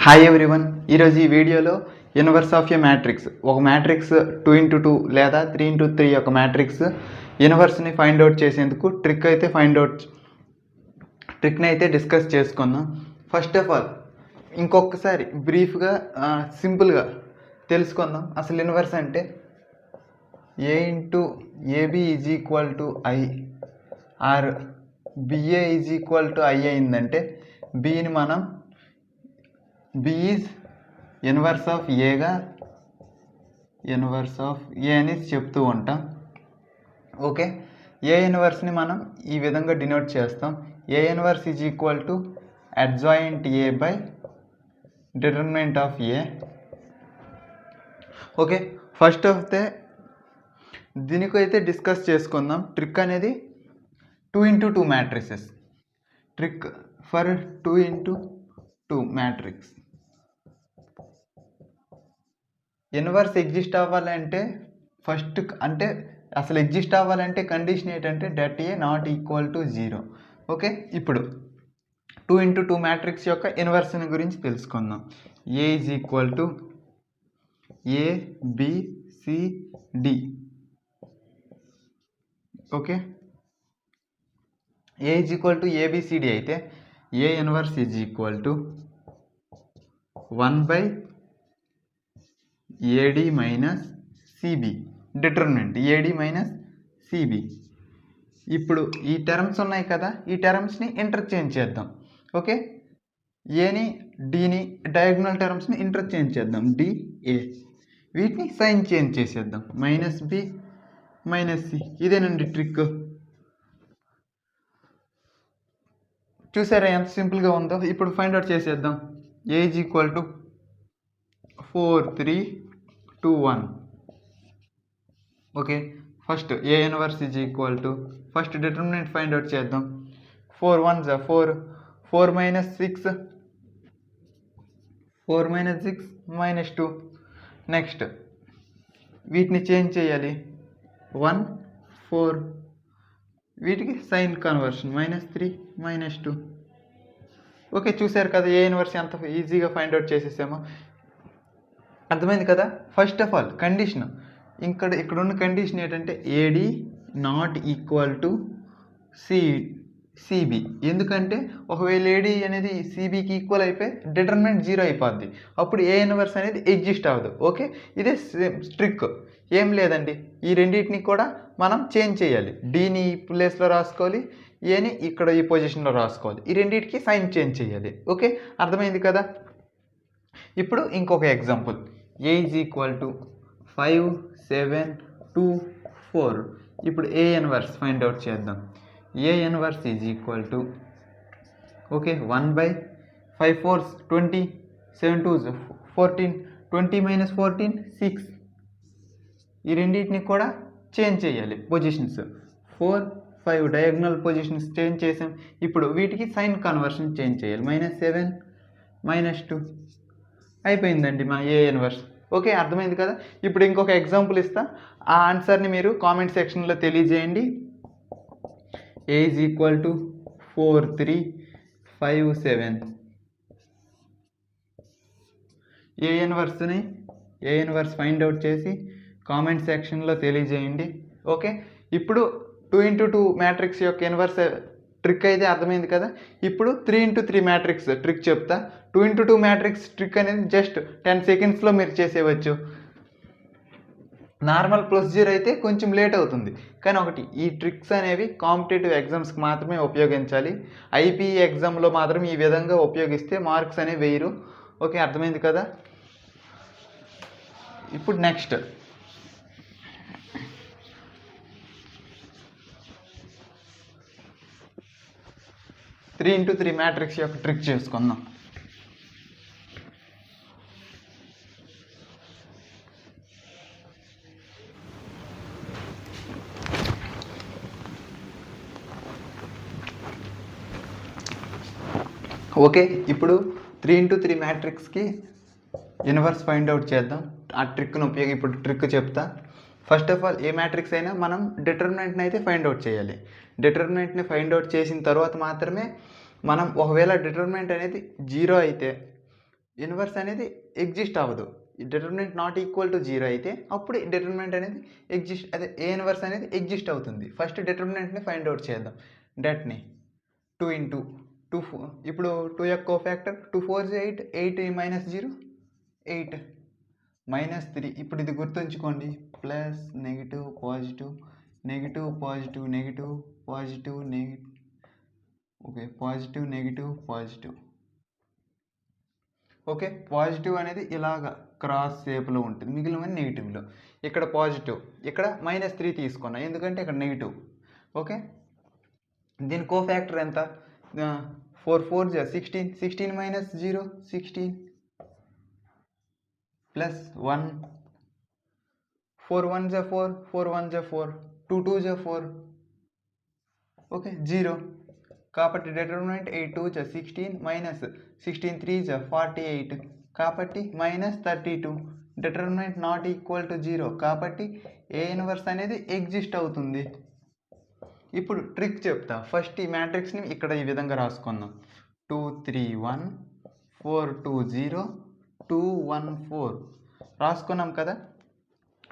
Hi everyone, ఈరోజు ఈ వీడియోలో ఇన్వర్స్ ఆఫ్ ఏ మ్యాట్రిక్స్, ఒక మ్యాట్రిక్స్ 2x2 లేదా 3x3 ఒక మ్యాట్రిక్స్ ఇన్వర్స్ని ఫైండ్ అవుట్ చేసేందుకు ట్రిక్ని అయితే డిస్కస్ చేసుకుందాం. ఫస్ట్ ఆఫ్ ఆల్ ఇంకొకసారి బ్రీఫ్గా సింపుల్గా తెలుసుకుందాం. అసలు ఇన్వర్స్ అంటే a into AB is equal to I or BA is equal to I అయిందంటే బిని మనం బి ఈజ్ ఇన్వర్స్ ఆఫ్ ఏగా ఇన్వర్స్ ఆఫ్ ఏ అని చెప్తూ ఉంటాం. ఓకే, ఏ ఇన్వర్స్ని మనం ఈ విధంగా డినోట్ చేస్తాం. A inverse is equal to adjoint A by determinant of A. Okay, first of దీనికైతే డిస్కస్ చేసుకుందాం. ట్రిక్ అనేది 2x2 matrices. Trick for 2x2 matrix. Inverse exist అవ్వాలంటే ఫస్ట్ అంటే అసలు ఎగ్జిస్ట్ అవ్వాలంటే కండిషన్ ఏంటంటే det A not equal to 0. Okay, ఇప్పుడు 2x2 matrix యొక్క ఇన్వర్స్ని గురించి తెలుసుకుందాం. A is equal to ABCD. Okay, A is equal to ABCD అయితే A inverse is equal to 1 by AD minus CB. Determinant AD minus CB. ఇప్పుడు ఈ terms ఉన్నాయి కదా, ఈ టర్మ్స్ని ఇంటర్చేంజ్ చేద్దాం. ఓకే, ఏని డిని డయాగ్నల్ టర్మ్స్ని ఇంటర్చేంజ్ చేద్దాం. డిఏ వీటిని సైన్ చేంజ్ చేసేద్దాం. Minus B minus C. ఇదేనండి ట్రిక్. చూసారా ఎంత సింపుల్గా ఉందో. ఇప్పుడు ఫైండ్ అవుట్ చేసేద్దాం. A is equal to 4 3 2 1. Okay, first A inverse is equal to first determinant find out చేద్దాం. 4 1 4 4 మైనస్ 6 4 మైనస్ 6 మైనస్ 2. నెక్స్ట్ వీటిని చేంజ్ చేయాలి. 1 4 వీటికి సైన్ కన్వర్షన్ -3 -2. ఓకే, చూసారు కదా ఏ ఇన్వర్స్ ఎంత ఈజీగా ఫైండ్ అవుట్ చేసేసామో. అర్థమైంది కదా. ఫస్ట్ ఆఫ్ ఆల్ కండిషన్ ఇక్కడ ఉన్న కండిషన్ ఏంటంటే AD not equal to CB. ఎందుకంటే ఒకవేళ ఏడి అనేది సిబికి ఈక్వల్ అయిపోయి డిటర్మినెంట్ 0 అయిపోద్ది. అప్పుడు ఏ ఇన్వర్స్ అనేది ఎగ్జిస్ట్ అవ్వదు. ఓకే, ఇదే ట్రిక్. ఏం లేదండి, ఈ రెండింటిని కూడా మనం చేంజ్ చేయాలి. డిని ఈ ప్లేస్లో రాసుకోవాలి, ఏని ఇక్కడ ఈ పొజిషన్లో రాసుకోవాలి. ఈ రెండింటికి సైన్ చేంజ్ చేయాలి. ఓకే, అర్థమైంది కదా. ఇప్పుడు ఇంకొక example. A is equal to 5 7 2 4. ఇప్పుడు ఏ ఇన్వర్స్ ఫైండ్ అవుట్ చేద్దాం. ఏ inverse is equal to okay 1 by 5 4 20 7 2 14 20 minus 14 6. ఈ రెండింటిని కూడా చేంజ్ చేయాలి పొజిషన్స్. 4 5 డయాగ్నల్ పొజిషన్స్ చేంజ్ చేసాం. ఇప్పుడు వీటికి సైన్ కన్వర్షన్ చేంజ్ చేయాలి. -7 -2 అయిపోయిందండి మా ఏ ఇన్వర్స్. ఓకే, అర్థమైంది కదా. ఇప్పుడు ఇంకొక ఎగ్జాంపుల్ ఇస్తా, ఆ ఆన్సర్ని మీరు కామెంట్ సెక్షన్లో తెలియజేయండి. A is equal to 4 3 5 7. A inverse find out చేసి కామెంట్ సెక్షన్లో తెలియజేయండి. ఓకే, ఇప్పుడు 2x2 మ్యాట్రిక్స్ యొక్క ఇన్వర్స్ ట్రిక్ అయితే అర్థమైంది కదా. ఇప్పుడు 3x3 మ్యాట్రిక్స్ ట్రిక్ చెప్తా. 2x2 మ్యాట్రిక్స్ ట్రిక్ అనేది జస్ట్ 10 సెకండ్స్లో మీరు చేసేవచ్చు. నార్మల్ ప్రొసీజర్ అయితే కొంచెం లేట్ అవుతుంది. కానీ ఒకటి, ఈ ట్రిక్స్ అనేవి కాంపిటేటివ్ ఎగ్జామ్స్కి మాత్రమే ఉపయోగించాలి. ఐపీ ఎగ్జామ్లో మాత్రం ఈ విధంగా ఉపయోగిస్తే మార్క్స్ అనేవి వేయరు. ఓకే, అర్థమైంది కదా. ఇప్పుడు నెక్స్ట్ 3x3 మ్యాట్రిక్స్ యొక్క ట్రిక్ చేసుకుందాం. ఓకే, ఇప్పుడు 3x3 మ్యాట్రిక్స్కి ఇన్వర్స్ ఫైండ్ అవుట్ చేద్దాం. ఆ ట్రిక్ను ఇప్పుడు ట్రిక్ చెప్తా. First of all A matrix అయినా మనం డిటర్మినెంట్ని అయితే ఫైండ్ అవుట్ చేయాలి. డిటర్మినెంట్ని ఫైండ్ అవుట్ చేసిన తర్వాత మాత్రమే మనం ఒకవేళ డిటర్మినెంట్ అనేది 0 అయితే ఇన్వర్స్ అనేది ఎగ్జిస్ట్ అవ్వదు. డిటర్మినెంట్ నాట్ ఈక్వల్ టు 0 అయితే అప్పుడు డిటర్మినెంట్ అనేది ఏ ఇన్వర్స్ అనేది ఎగ్జిస్ట్ అవుతుంది. ఫస్ట్ డిటర్మినెంట్ని ఫైండ్ అవుట్ చేద్దాం. డెట్ని 2 ఇంటూ 2 ఇప్పుడు 2 యొక్క కోఫాక్టర్ 2 4 8 8 మైనస్ 0 8 -3. ఇప్పుడు ఇది గుర్తుంచుకోండి, plus negative positive negative positive negative positive negative okay positive negative positive. Okay, positive అనేది ఇలాగ క్రాస్ షేప్లో ఉంటుంది, మిగిలినవన్నీ నెగిటివ్లో. ఇక్కడ పాజిటివ్, ఇక్కడ -3 తీసుకున్నా ఎందుకంటే ఇక్కడ నెగిటివ్. ఓకే, దీని కోఫాక్టర్ ఎంత? 4 4 16 16 మైనస్ 0 16 ప్లస్ 1 4 1 4 4 1 4 2 2 4 ఓకే 0. కాబట్టి డిటర్మినెంట్ 8 2 16 మైనస్ 16 3 48 కాబట్టి -32. డిటర్మినెంట్ నాట్ ఈక్వల్ టు 0 కాబట్టి ఏ ఇన్వర్స్ అనేది ఎగ్జిస్ట్ అవుతుంది. ఇప్పుడు ట్రిక్ చెప్తా. ఫస్ట్ ఈ మ్యాట్రిక్స్ని ఇక్కడ ఈ విధంగా రాసుకుందాం. 2 3 1 4 2 0 2 1 4 రాసుకున్నాం కదా.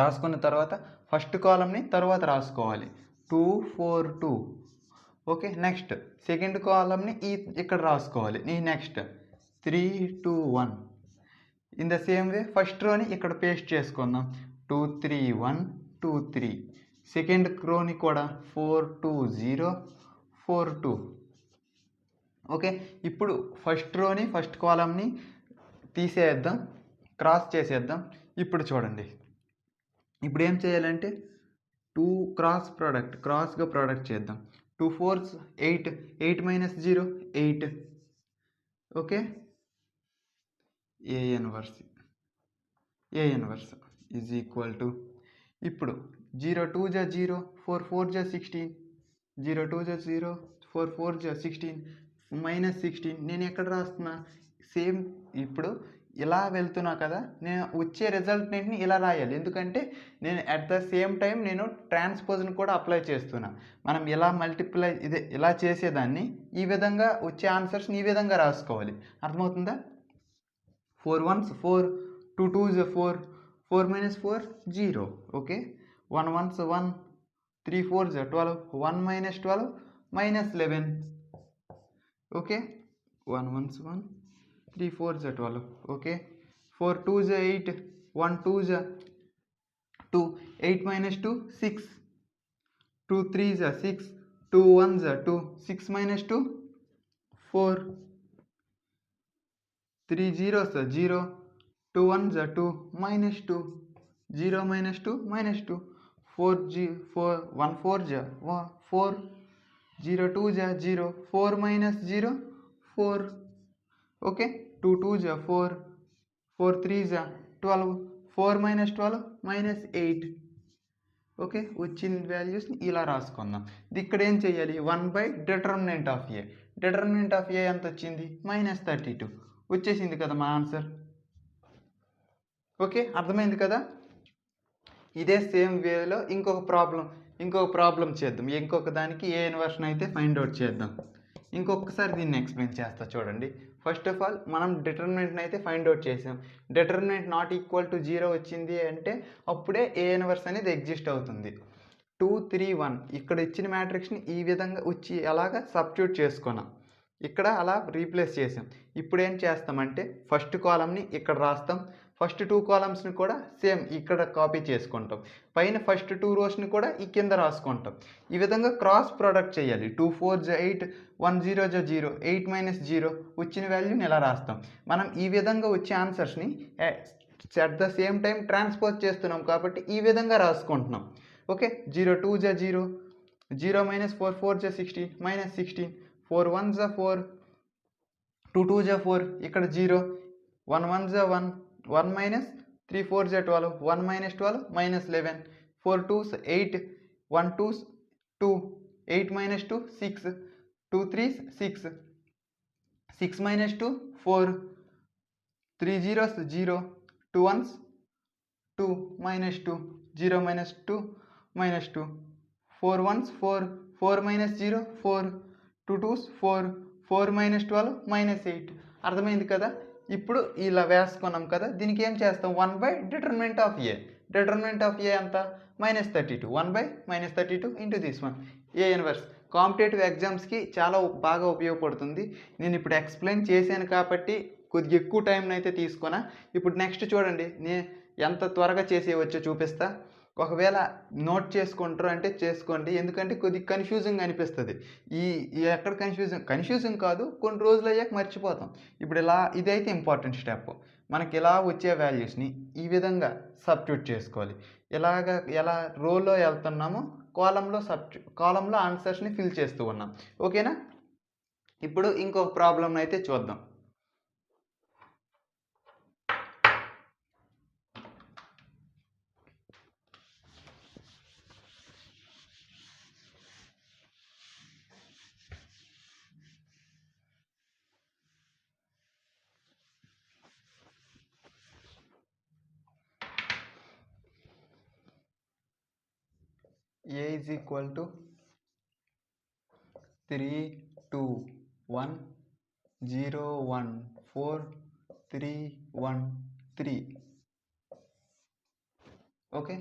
రాసుకున్న తర్వాత ఫస్ట్ కాలంని తర్వాత రాసుకోవాలి 2 4 2. ఓకే, నెక్స్ట్ సెకండ్ కాలంని ఇక్కడ రాసుకోవాలి. Next 3 2 1. In the same way first రోని ఇక్కడ పేస్ట్ చేసుకుందాం. 2 3 1 2 3. సెకండ్ రోని కూడా 4 2 0 4 2. ఓకే, ఇప్పుడు ఫస్ట్ రోని ఫస్ట్ కాలంని తీసేద్దాం, క్రాస్ చేసేద్దాం. ఇప్పుడు చూడండి, ఇప్పుడు ఏం చేయాలంటే 2 క్రాస్గా ప్రోడక్ట్ చేద్దాం. 2 4 8 8 minus 0 8. Okay, A inverse is equal to ఇప్పుడు 0 2 0 4 4 16 0 2 0 4 4 16 -16. నేను ఎక్కడ రాస్తున్నా? సేమ్ ఇప్పుడు ఇలా వెళ్తున్నా కదా, నేను వచ్చే రిజల్ట్ని ఇలా రాయాలి. ఎందుకంటే నేను అట్ ద సేమ్ టైం నేను ట్రాన్స్పోజ్ని కూడా అప్లై చేస్తున్నా. మనం ఇలా మల్టిప్లై ఇలా చేసేదాన్ని ఈ విధంగా వచ్చే ఆన్సర్స్ని ఈ విధంగా రాసుకోవాలి. అర్థమవుతుందా? 4 1 4 2 2 4 4 - 4 0. Okay, 1 1 1 3 4 12 1 - 12 -11. Okay, 1 1 1 3 4 12. Okay, 4 2 8 1 2 2 8 minus 2 6 2 3 6 2 1 2 6 minus 2 4 3 0 0 2 1 2 minus 2 0 minus 2 minus 2 4 1 4 4 0 2 0 4 minus 0 4. Okay, 2 2 4 4 3 12 4 minus 12 minus 8. Okay, వచ్చిన వాల్యూస్ని ఇలా రాసుకుందాం. ఇక్కడ ఏం చేయాలి? 1/డిటర్మినెంట్ of A. Determinant of A ఎంత వచ్చింది? -32 వచ్చేసింది కదా మా ఆన్సర్. ఓకే, అర్థమైంది కదా. ఇదే సేమ్ వేలో ఇంకొక ప్రాబ్లం చేద్దాం. ఇంకొక దానికి ఏ ఇన్వర్షన్ అయితే ఫైండ్ అవుట్ చేద్దాం. ఇంకొకసారి దీన్ని ఎక్స్ప్లెయిన్ చేస్తా చూడండి. ఫస్ట్ ఆఫ్ ఆల్ మనం డిటర్మినెంట్ని అయితే ఫైండ్ అవుట్ చేసాం. డిటర్మినెంట్ నాట్ ఈక్వల్ టు 0 వచ్చింది అంటే అప్పుడే ఏ ఇన్వర్స్ అనేది ఎగ్జిస్ట్ అవుతుంది. 2 3 1 ఇక్కడ ఇచ్చిన మ్యాట్రిక్స్ని ఈ విధంగా వచ్చి అలాగా సబ్స్టిట్యూట్ చేసుకున్నాం. ఇక్కడ అలా రీప్లేస్ చేసాం. ఇప్పుడు ఏం చేస్తామంటే ఫస్ట్ కాలంని ఇక్కడ రాస్తాం, ఫస్ట్ 2 కాలమ్స్ని కూడా సేమ్ ఇక్కడ కాపీ చేసుకుంటాం, పైన ఫస్ట్ 2 రోస్ని కూడా ఈ కింద రాసుకుంటాం. ఈ విధంగా క్రాస్ ప్రోడక్ట్ చేయాలి. 2 4 8 1 0 0 8 minus 0 వచ్చిన వాల్యూని ఎలా రాస్తాం. మనం ఈ విధంగా వచ్చే ఆన్సర్స్ని at the same time transpose చేస్తున్నాం కాబట్టి ఈ విధంగా రాసుకుంటున్నాం. ఓకే, 0 2 0 0 minus 4 4 16 minus 16 4 1 4 2 2 4 ఇక్కడ 0 1 1 1 1 minus 3 4 12 1 minus 12 minus 11 4 2 8 1 2 2 8 minus 2 6 2 3 6 6 minus 2 4 3 zeros 0 2 ones 2 minus 2 0 minus 2 minus 2 4 ones 4 4 minus 0 4 2 2s 4 4 minus 12 minus 8. అర్థమైంది కదా. ఇప్పుడు ఇలా వేసుకున్నాం కదా, దీనికి ఏం చేస్తాం, 1/det of A. Determinant of A ఎంత, -32, 1/-32 into this one, A inverse. Competitive ఎగ్జామ్స్కి చాలా బాగా ఉపయోగపడుతుంది. నేను ఇప్పుడు ఎక్స్ప్లెయిన్ చేశాను కాబట్టి కొద్దిగా ఎక్కువ టైంని అయితే తీసుకున్నా. ఇప్పుడు నెక్స్ట్ చూడండి, ఎంత త్వరగా చేసేయవచ్చో చూపిస్తా. ఒకవేళ నోట్ చేసుకుంటారు అంటే చేసుకోండి, ఎందుకంటే కొద్దిగా కన్ఫ్యూజింగ్ అనిపిస్తుంది. ఎక్కడ కన్ఫ్యూజింగ్ కాదు, కొన్ని రోజులు అయ్యాక మర్చిపోతాం. ఇప్పుడు ఇలా ఇదైతే ఇంపార్టెంట్ స్టెప్. మనకి ఇలా వచ్చే వాల్యూస్ని ఈ విధంగా సబ్స్టిట్యూట్ చేసుకోవాలి. ఎలా రోలో వెళ్తున్నామో కాలంలో ఆన్సర్స్ని ఫిల్ చేస్తూ ఉన్నాం. ఓకేనా? ఇప్పుడు ఇంకొక ప్రాబ్లం అయితే చూద్దాం. A is equal to 3, 2, 1, 0, 1, 4, 3, 1, 3. Okay,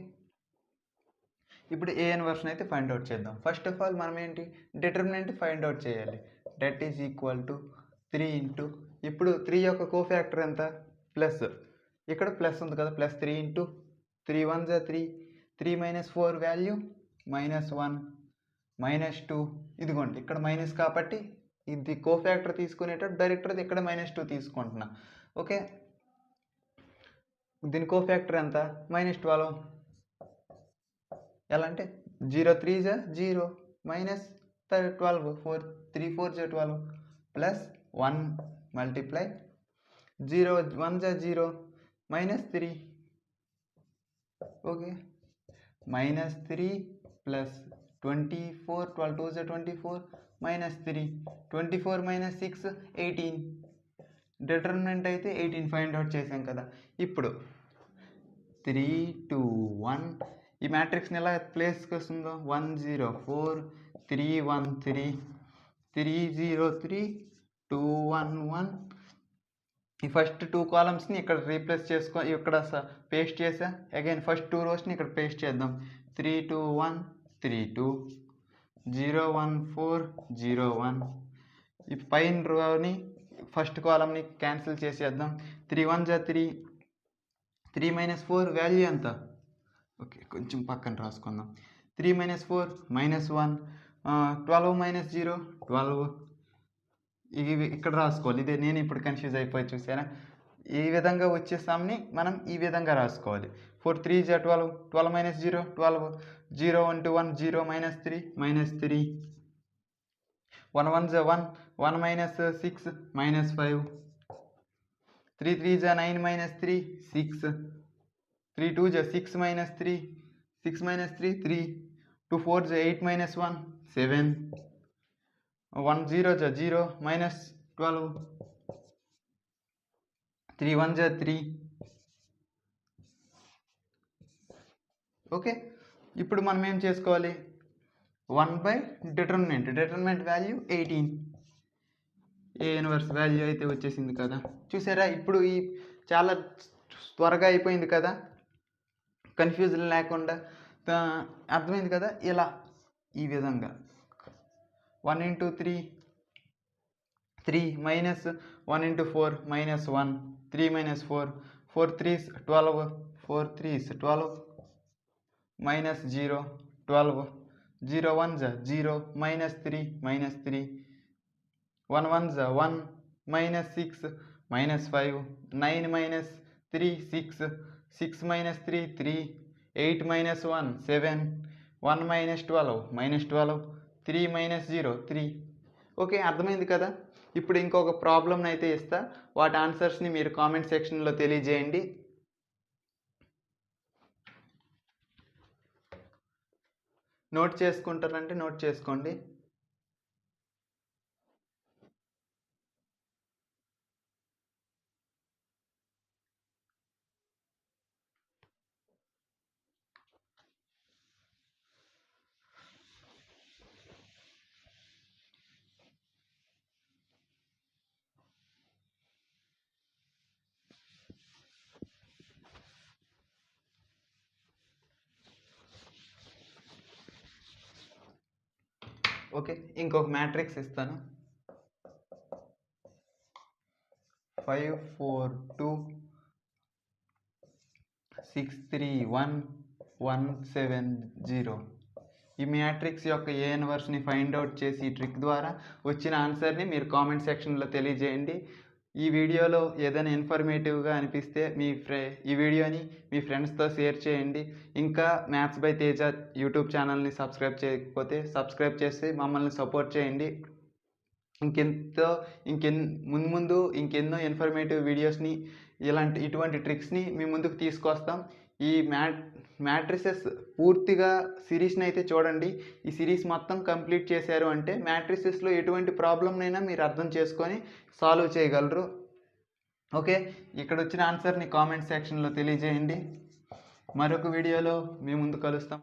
ఇప్పుడు ఏ ఇన్వర్స్ని అయితే ఫైండ్ అవుట్ చేద్దాం. ఫస్ట్ ఆఫ్ ఆల్ మనం ఏంటి, డిటర్మినెంట్ ఫైండ్ అవుట్ చేయాలి. That is equal to 3 into, ఇప్పుడు 3 యొక్క కోఫ్యాక్టర్ ఎంత, ప్లస్, ఇక్కడ ప్లస్ ఉంది కదా, +3 ఇంటూ 3 1 జా 3, 3 - 4 వాల్యూ -1, -2. ఇదిగోండి ఇక్కడ మైనస్ కాబట్టి ఇది కోఫ్యాక్టర్ తీసుకునేటప్పుడు డైరెక్టర్ ఇక్కడ -2 తీసుకుంటున్నా. ఓకే, దీని కోఫ్యాక్టర్ ఎంత, -12. ఎలా అంటే 0 3 జా 0, -12, 3 4 జా 12, ప్లస్ 1 మల్టిప్లై 0 1 జా 0, -3. ఓకే, -3 ప్లస్ 24, 12 2 జా 24, -3, 24 - 6 18. డిటర్మినెంట్ అయితే 18 ఫైండ్ అవుట్ చేసాం కదా. ఇప్పుడు 3 2 1, ఈ మ్యాట్రిక్స్ని ఎలా ప్లేస్కి వస్తుందో 1 0 4 3 1 3 3 0 3 2 1 1. ఈ ఫస్ట్ 2 కాలమ్స్ని ఇక్కడ రీప్లేస్ చేసుకో, ఇక్కడ పేస్ట్ చేసా. అగైన్ ఫస్ట్ 2 రోస్ని ఇక్కడ పేస్ట్ చేద్దాం. 3 2 1 3 2 0 1 4 0 1. ఈ పైన రోని ఫస్ట్ కాలమ్ని క్యాన్సిల్ చేసేద్దాం. 3 1 జా 3, 3 - 4 వాల్యూ ఎంత, ఓకే కొంచెం పక్కన రాసుకుందాం. 3 - 4 -1, 12 - 0 12. ఇవి ఇక్కడ రాసుకోవాలి. ఇదే నేను ఇప్పుడు కన్ఫ్యూజ్ అయిపోయి చూసారా. ఈ విధంగా వచ్చే సమ్ని మనం ఈ విధంగా రాసుకోవాలి. 4 3 జా 12, 12 - 0 12, 0 1 1 0 -3 -3, 1 1 జా 1, 1 - 6 -5, 3 3 జా 9 - 3 6, 3 2 జా 6 - 3 6 - 3 3, 2 4 జా 8 - 1 7, 1 0 జా 0 -12, 3 1 జా 3. ఓకే, ఇప్పుడు మనం ఏం చేసుకోవాలి, 1/డిటర్మినెంట్ వాల్యూ 18. ఏ ఇన్వర్స్ వాల్యూ అయితే వచ్చేసింది కదా. చూసారా, ఇప్పుడు ఈ చాలా త్వరగా అయిపోయింది కదా, కన్ఫ్యూజన్ లేకుండా. అర్థమైంది కదా. ఇలా ఈ విధంగా 1 × 3 3 -1 × 4 -1, 3 - 4 4 3s 12, 4 3s 12, -0 12, 0 1 జా 0 -3 -3, 1 1 జా 1 -6 -5, 9 - 3 6, 6 - 3 3, 8 - 1 7, 1 - 12 3 - 0 3. ఓకే, అర్థమైంది కదా. ఇప్పుడు ఇంకొక ప్రాబ్లమ్ని అయితే ఇస్తా, వాటి ఆన్సర్స్ని మీరు కామెంట్ సెక్షన్లో తెలియజేయండి. నోట్ చేసుకుంటారంటే నోట్ చేసుకోండి. ఓకే, ఇంకొక మ్యాట్రిక్స్ ఇస్తాను. 5 4 2 6 3 1 1 7 0. ఈ మ్యాట్రిక్స్ యొక్క ఏ ఇన్వర్స్ని ఫైండ్ అవుట్ చేసి ఈ ట్రిక్ ద్వారా వచ్చిన ఆన్సర్ని మీరు కామెంట్ సెక్షన్లో తెలియజేయండి. ఈ వీడియోలో ఏదైనా ఇన్ఫర్మేటివ్గా అనిపిస్తే ఈ వీడియోని మీ ఫ్రెండ్స్తో షేర్ చేయండి. ఇంకా మ్యాథ్స్ బై తేజ యూట్యూబ్ ఛానల్ని సబ్స్క్రైబ్ చేయకపోతే సబ్స్క్రైబ్ చేసి మమ్మల్ని సపోర్ట్ చేయండి. ముందు ఇంకెన్నో ఇన్ఫర్మేటివ్ వీడియోస్ని ఇటువంటి ట్రిక్స్ని మీ ముందుకు తీసుకొస్తాం. ఈ మ్యాట్రిసెస్ పూర్తిగా సిరీస్ని అయితే చూడండి. ఈ సిరీస్ మొత్తం కంప్లీట్ చేశారు అంటే మ్యాట్రిసెస్లో ఎటువంటి ప్రాబ్లంనైనా మీరు అర్థం చేసుకొని సాల్వ్ చేయగలరు. ఓకే, ఇక్కడ వచ్చిన ఆన్సర్ని కామెంట్ సెక్షన్లో తెలియజేయండి. మరొక వీడియోలో మీ ముందు కలుస్తాం.